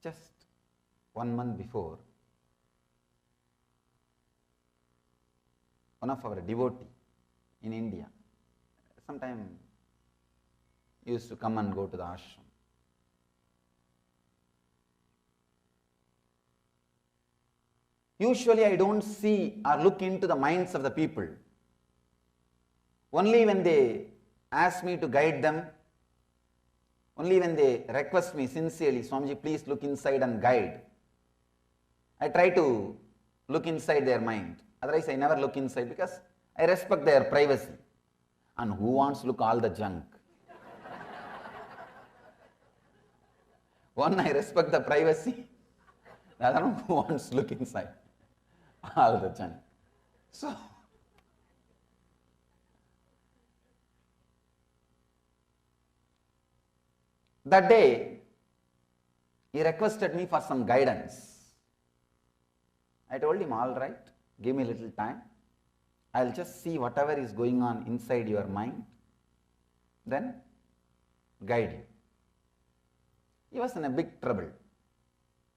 just 1 month before, one of our devotee in India, sometime used to come and go to the ashram. Usually I don't see or look into the minds of the people. Only when they ask me to guide them, only when they request me sincerely, Swamiji, please look inside and guide, I try to look inside their mind. Otherwise I never look inside because I respect their privacy. And who wants to look all the junk? One, I respect the privacy. The other one, who wants to look inside all the junk? So, that day, he requested me for some guidance. I told him, all right, give me a little time. I'll just see whatever is going on inside your mind, then guide you. He was in a big trouble.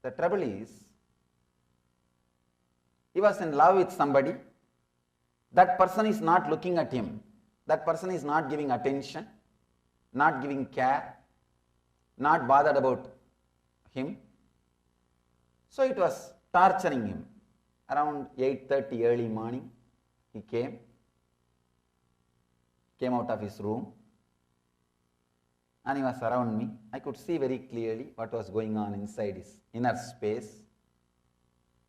The trouble is, he was in love with somebody. That person is not looking at him. That person is not giving attention, not giving care, not bothered about him. So it was torturing him. Around 8:30 early morning, he came out of his room, and he was around me. I could see very clearly what was going on inside his inner space.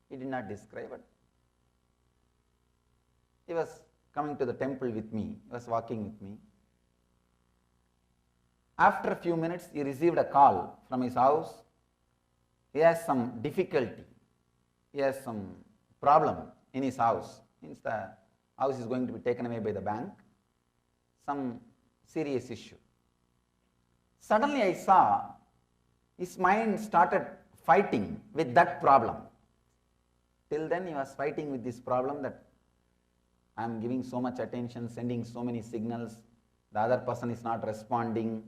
He did not describe it. He was coming to the temple with me. He was walking with me. After a few minutes, he received a call from his house. He has some difficulty. He has some problem in his house. Means the house is going to be taken away by the bank. Some serious issue. Suddenly I saw his mind started fighting with that problem. Till then he was fighting with this problem that I am giving so much attention, sending so many signals, the other person is not responding,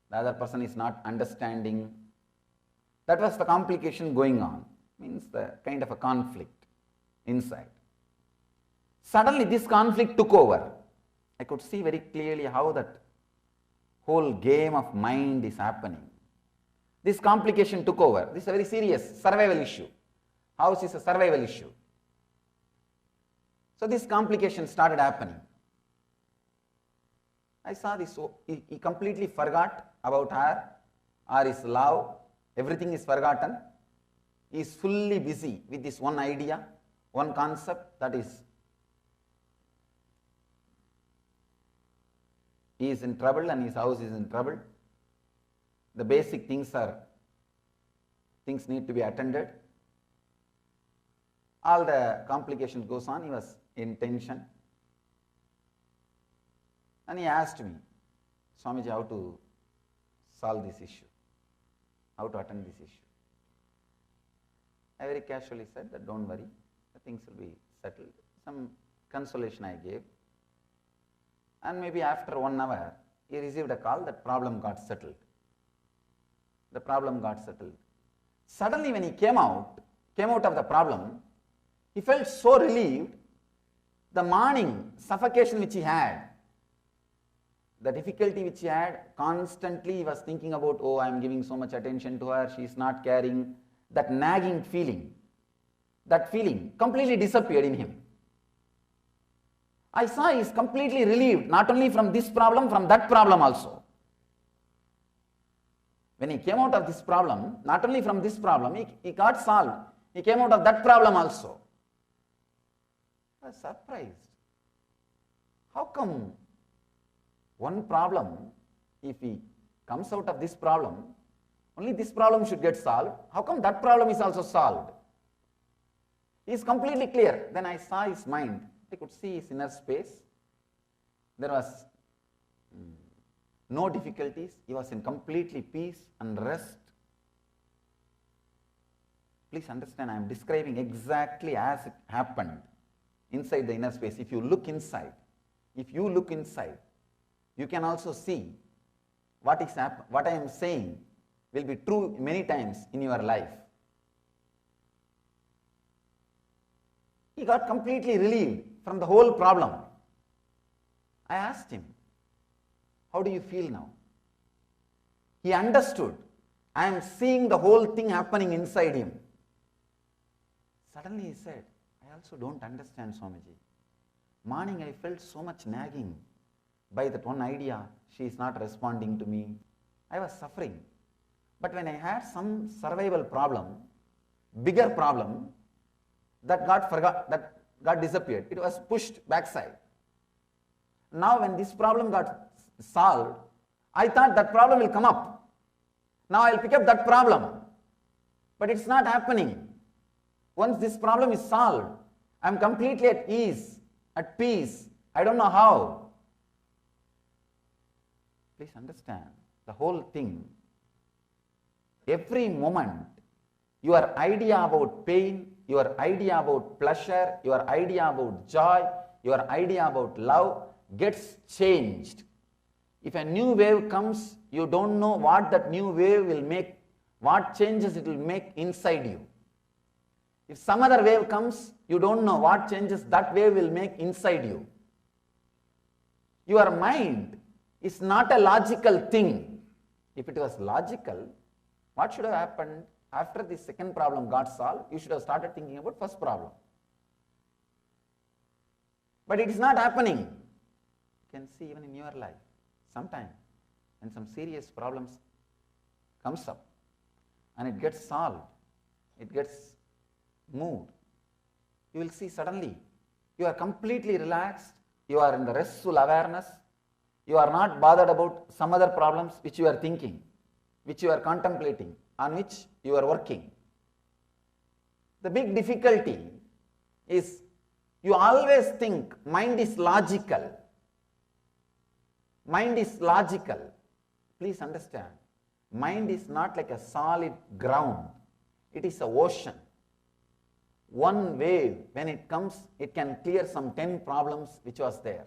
the other person is not understanding. That was the complication going on, means the kind of a conflict inside. Suddenly this conflict took over. I could see very clearly how that whole game of mind is happening. This complication took over. This is a very serious survival issue. House is a survival issue. So this complication started happening. I saw this, so he completely forgot about her or his love. Everything is forgotten. He is fully busy with this one idea, one concept, that is, he is in trouble and his house is in trouble. The basic things need to be attended. All the complications goes on. He was in tension. And he asked me, Swamiji, how to solve this issue? How to attend this issue? I very casually said that don't worry, the things will be settled. Some consolation I gave. And maybe after 1 hour, he received a call that problem got settled. The problem got settled. Suddenly when he came out of the problem, he felt so relieved. The morning suffocation which he had, the difficulty which he had, constantly he was thinking about, oh, I am giving so much attention to her, she is not caring. That nagging feeling, that feeling completely disappeared in him. I saw he is completely relieved, not only from this problem, from that problem also. When he came out of this problem, not only from this problem, he got solved. He came out of that problem also. I was surprised. How come one problem, if he comes out of this problem, only this problem should get solved? How come that problem is also solved? He is completely clear. Then I saw his mind. I could see his inner space. There was no difficulties. He was in completely peace and rest. Please understand, I am describing exactly as it happened inside the inner space. If you look inside, you can also see what I am saying will be true many times in your life. He got completely relieved from the whole problem. I asked him, how do you feel now? He understood. I am seeing the whole thing happening inside him. Suddenly he said, I also don't understand, Swamiji. Morning I felt so much nagging by that one idea. She is not responding to me. I was suffering. But when I had some survival problem, bigger problem, that got disappeared. It was pushed backside. Now when this problem got solved, I thought that problem will come up. Now I'll pick up that problem. But it's not happening. Once this problem is solved, I'm completely at ease, at peace. I don't know how. Please understand, the whole thing, every moment, your idea about pain, your idea about pleasure, your idea about joy, your idea about love gets changed. If a new wave comes, you don't know what that new wave will make, what changes it will make inside you. If some other wave comes, you don't know what changes that wave will make inside you. Your mind is not a logical thing. If it was logical, what should have happened? After the second problem got solved, you should have started thinking about first problem. But it is not happening. You can see even in your life, sometime when some serious problems comes up and it gets solved, it gets moved, you will see suddenly you are completely relaxed, you are in the restful awareness, you are not bothered about some other problems which you are thinking, which you are contemplating, on which you are working. The big difficulty is you always think mind is logical. Mind is logical. Please understand, mind is not like a solid ground. It is an ocean. One wave, when it comes, it can clear some 10 problems which was there.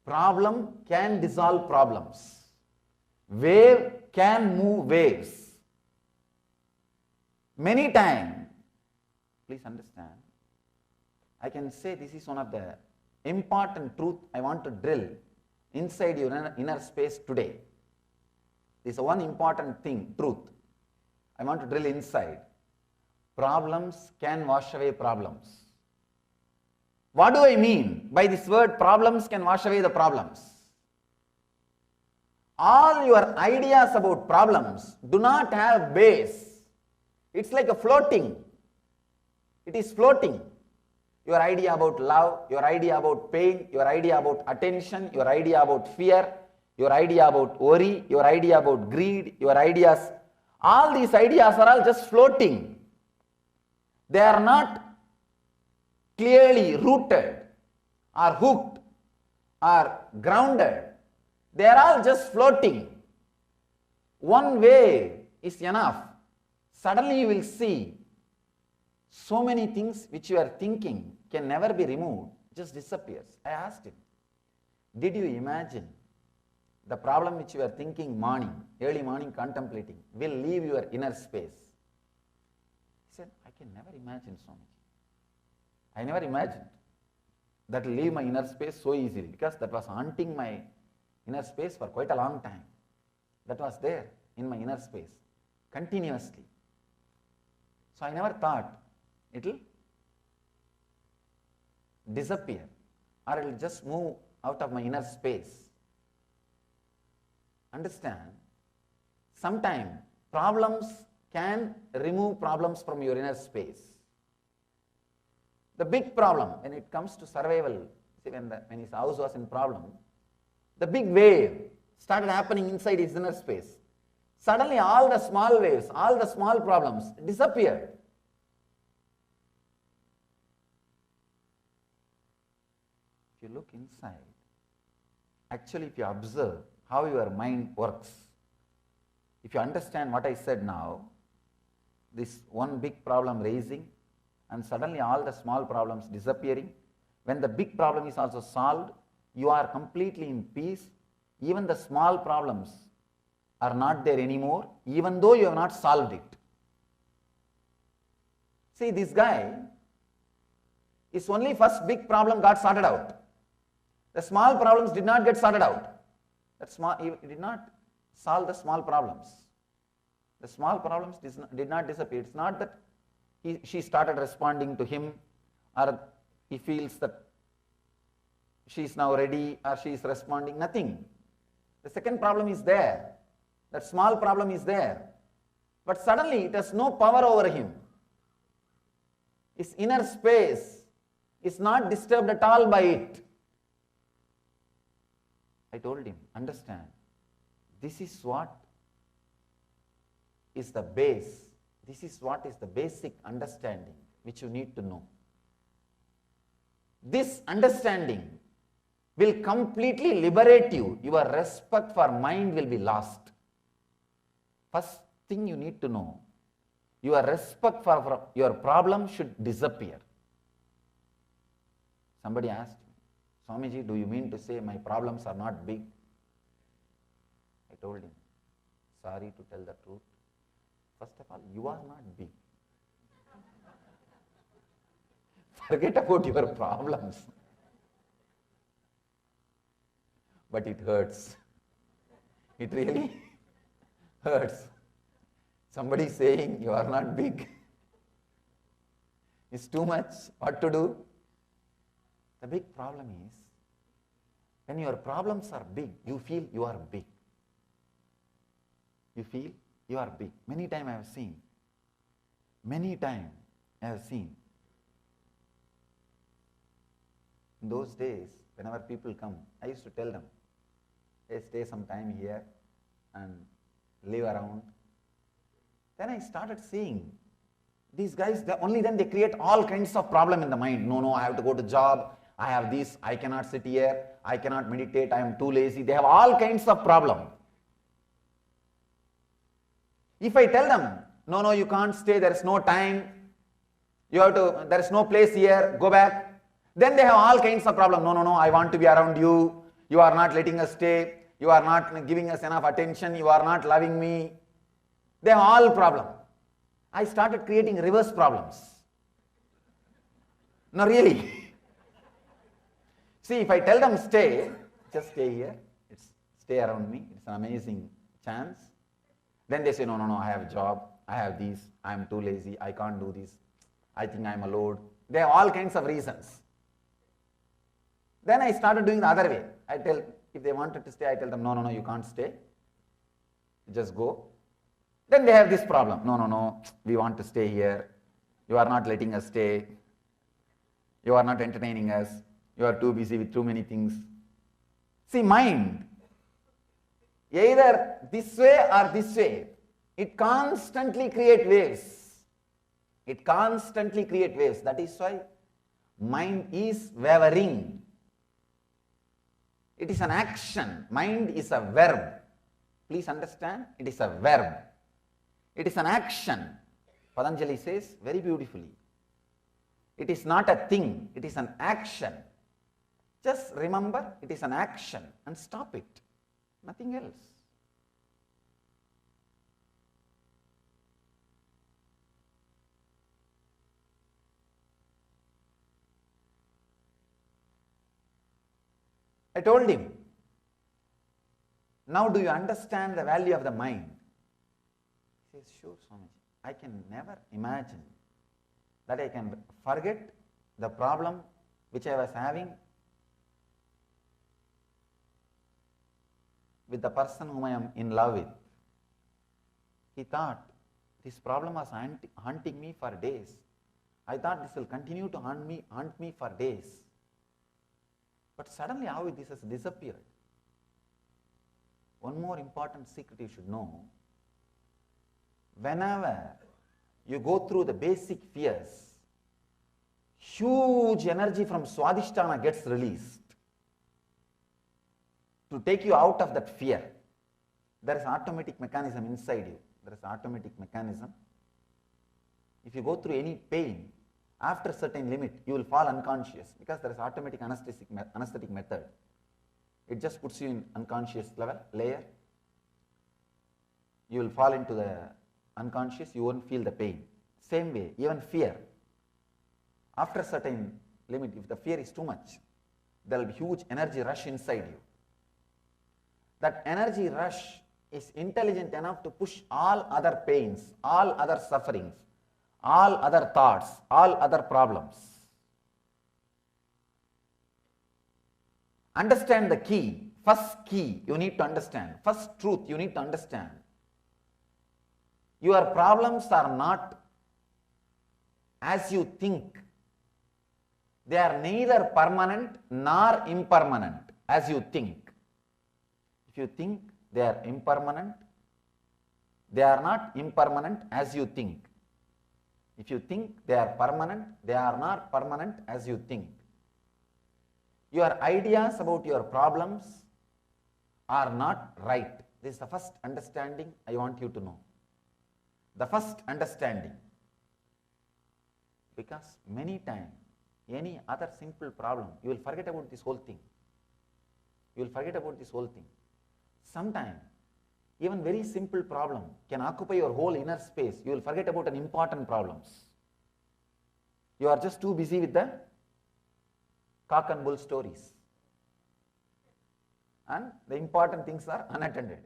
Problem can dissolve problems. Wave can move waves. Many times, please understand, I can say this is one of the important truth I want to drill inside your inner space today. This is one important thing, truth, I want to drill inside. Problems can wash away problems. What do I mean by this word problems can wash away the problems? All your ideas about problems do not have base. It's like a floating. It is floating. Your idea about love, your idea about pain, your idea about attention, your idea about fear, your idea about worry, your idea about greed, your ideas, all these ideas are all just floating. They are not clearly rooted or hooked or grounded. They are all just floating. One wave is enough. Suddenly you will see so many things which you are thinking can never be removed, just disappears. I asked him, did you imagine the problem which you are thinking morning, early morning contemplating, will leave your inner space? He said, I can never imagine, Swamiji. I never imagined that will leave my inner space so easily, because that was haunting my inner space for quite a long time. That was there in my inner space continuously. So I never thought it will disappear or it will just move out of my inner space. Understand, sometimes problems can remove problems from your inner space. The big problem when it comes to survival, see when his house was in problem, the big wave started happening inside his inner space. Suddenly all the small waves, all the small problems disappeared. If you look inside, actually if you observe how your mind works, if you understand what I said now, this one big problem raising and suddenly all the small problems disappearing, when the big problem is also solved, you are completely in peace. Even the small problems are not there anymore, even though you have not solved it. See, this guy, his only first big problem got sorted out. The small problems did not get sorted out. He did not solve the small problems. The small problems did not disappear. It's not that she started responding to him, or he feels that she is now ready, or she is responding. Nothing. The second problem is there. That small problem is there. But suddenly it has no power over him. His inner space is not disturbed at all by it. I told him, understand, this is what is the base. This is what is the basic understanding which you need to know. This understanding will completely liberate you. Your respect for mind will be lost. First thing you need to know, your respect for your problem should disappear. Somebody asked me, Swamiji, do you mean to say my problems are not big? I told him, sorry to tell the truth. First of all, you are not big. Forget about your problems. But it hurts. It really hurts. Somebody saying you are not big. It's too much. What to do? The big problem is, when your problems are big, you feel you are big. You feel you are big. Many times I have seen. Many times I have seen. In those days, whenever people come, I used to tell them, hey, stay some time here and live around. Then I started seeing these guys, only then they create all kinds of problem in the mind. No, I have to go to job. I have this. I cannot sit here. I cannot meditate. I am too lazy. They have all kinds of problem. If I tell them, no, you can't stay. There is no time. You have to. There is no place here. Go back. Then they have all kinds of problem. No, I want to be around you. You are not letting us stay. You are not giving us enough attention. You are not loving me. They have all problem. I started creating reverse problems. No, really. See, if I tell them stay, just stay here. Stay around me. It's an amazing chance. Then they say, no, I have a job. I have this. I am too lazy. I can't do this. I think I am a load. They have all kinds of reasons. Then I started doing the other way. I tell, if they wanted to stay, I tell them, no, you can't stay. Just go. Then they have this problem. No, we want to stay here. You are not letting us stay. You are not entertaining us. You are too busy with too many things. See, mind, either this way or this way, it constantly creates waves. It constantly creates waves. That is why mind is wavering. It is an action. Mind is a verb. Please understand, it is a verb. It is an action. Patanjali says very beautifully. It is not a thing, it is an action. Just remember, it is an action and stop it. Nothing else. I told him, now do you understand the value of the mind? He says, sure, Swamiji. I can never imagine that I can forget the problem which I was having with the person whom I am in love with. He thought this problem was haunting me for days. I thought this will continue to haunt me for days. But suddenly how this has disappeared. One more important secret you should know. Whenever you go through the basic fears, huge energy from Swadhisthana gets released to take you out of that fear. There is an automatic mechanism inside you. There is an automatic mechanism. If you go through any pain, after a certain limit, you will fall unconscious because there is automatic anesthetic method. It just puts you in unconscious layer. you will fall into the unconscious, you won't feel the pain. Same way, even fear. After a certain limit, if the fear is too much, there will be huge energy rush inside you. That energy rush is intelligent enough to push all other pains, all other sufferings, all other thoughts, all other problems. Understand the key. First key you need to understand. First truth you need to understand. Your problems are not as you think. They are neither permanent nor impermanent as you think. If you think they are impermanent, they are not impermanent as you think. If you think they are permanent, they are not permanent as you think. Your ideas about your problems are not right. This is the first understanding I want you to know. The first understanding. Because many times, any other simple problem, you will forget about this whole thing. You will forget about this whole thing. Sometimes, even very simple problem can occupy your whole inner space. You will forget about an important problems. You are just too busy with the cock and bull stories. And the important things are unattended.